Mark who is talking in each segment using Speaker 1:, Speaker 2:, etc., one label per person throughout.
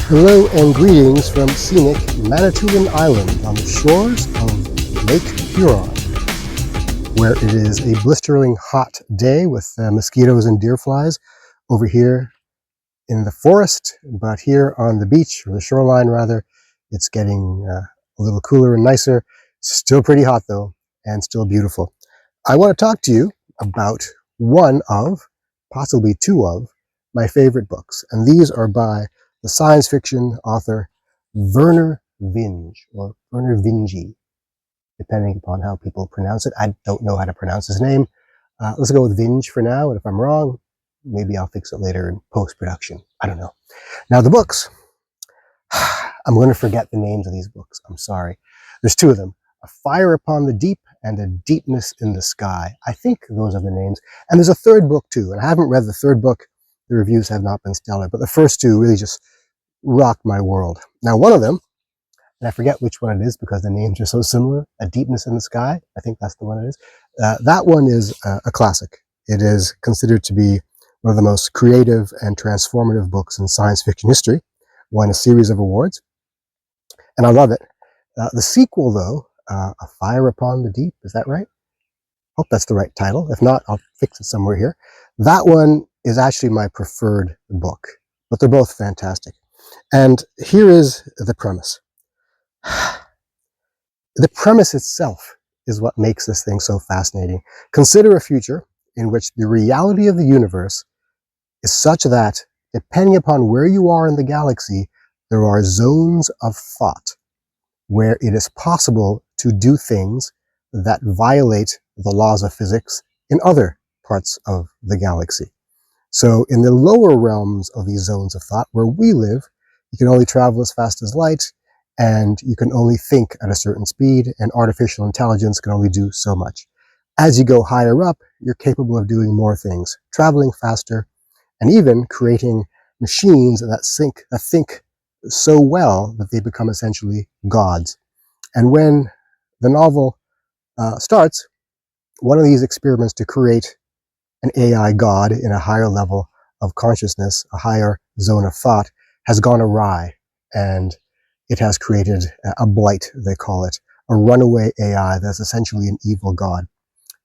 Speaker 1: Hello and greetings from scenic Manitoulin Island on the shores of Lake Huron, where it is a blistering hot day with mosquitoes and deer flies over here in the forest, but here on the beach, or the shoreline rather, it's getting a little cooler and nicer. Still pretty hot though, and still beautiful. I want to talk to you about one of, possibly two of, my favorite books, and these are by the science fiction author Vernor Vinge, or Vernor Vinge, depending upon how people pronounce it. I don't know how to pronounce his name. Let's go with Vinge for now, and if I'm wrong, maybe I'll fix it later in post-production. I don't know. Now the books, I'm going to forget the names of these books. I'm sorry. There's two of them, A Fire Upon the Deep and A Deepness in the Sky. I think those are the names. And there's a third book too, and I haven't read the third book. The reviews have not been stellar, but the first two really just rocked my world. Now, one of them, and I forget which one it is because the names are so similar, A Deepness in the Sky, I think that's the one it is. That one is a classic. It is considered to be one of the most creative and transformative books in science fiction history, won a series of awards, and I love it. The sequel, though, A Fire Upon the Deep, is that right? Hope that's the right title. If not, I'll fix it somewhere here. That one is actually my preferred book, but they're both fantastic. And here is the premise. The premise itself is what makes this thing so fascinating. Consider a future in which the reality of the universe is such that, depending upon where you are in the galaxy, there are zones of thought where it is possible to do things that violate the laws of physics in other parts of the galaxy. So in the lower realms of these zones of thought, where we live, you can only travel as fast as light, and you can only think at a certain speed, and artificial intelligence can only do so much. As you go higher up, you're capable of doing more things, traveling faster, and even creating machines that think so well that they become essentially gods. And when the novel starts, one of these experiments to create an AI god in a higher level of consciousness, a higher zone of thought, has gone awry, and it has created a blight, they call it, a runaway AI that's essentially an evil god.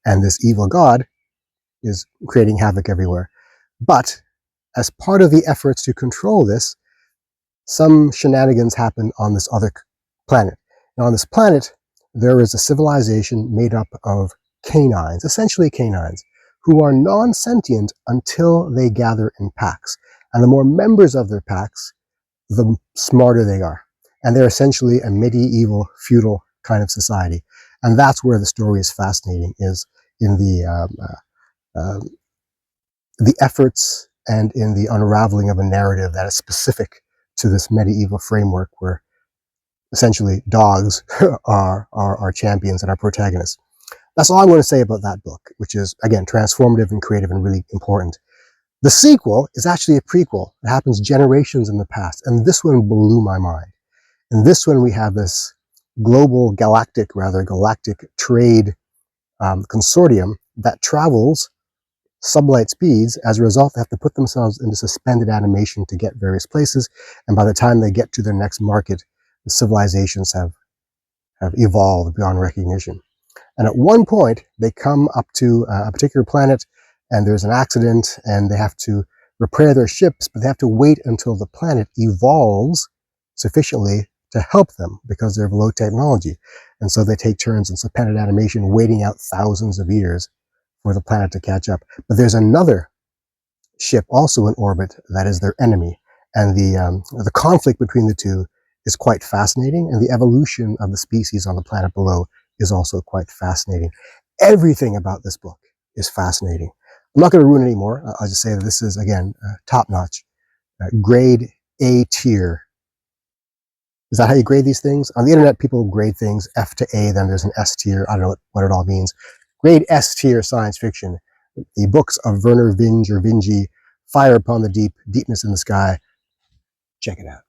Speaker 1: And this evil god is creating havoc everywhere. But as part of the efforts to control this, some shenanigans happen on this other planet. Now, on this planet, there is a civilization made up of canines, essentially canines, who are non-sentient until they gather in packs. And the more members of their packs, the smarter they are. And they're essentially a medieval, feudal kind of society. And that's where the story is fascinating, is in the efforts and in the unraveling of a narrative that is specific to this medieval framework where essentially dogs are our champions and our protagonists. That's all I'm going to say about that book, which is, again, transformative and creative and really important. The sequel is actually a prequel. It happens generations in the past, and this one blew my mind. In this one, we have this global, galactic trade consortium that travels sublight speeds. As a result, they have to put themselves into suspended animation to get various places, and by the time they get to their next market, the civilizations have evolved beyond recognition. And at one point, they come up to a particular planet, and there's an accident, and they have to repair their ships, but they have to wait until the planet evolves sufficiently to help them because they're of low technology. And so they take turns in suspended animation, waiting out thousands of years for the planet to catch up. But there's another ship also in orbit that is their enemy. And the conflict between the two is quite fascinating, and the evolution of the species on the planet below is also quite fascinating. Everything about this book is fascinating. I'm not going to ruin it anymore. I'll just say that this is, again, top-notch, grade A tier. Is that how you grade these things? On the internet, people grade things F to A, then there's an S tier. I don't know what it all means. Grade S tier science fiction. The books of Vernor Vinge or Vinge, Fire Upon the Deep, Deepness in the Sky. Check it out.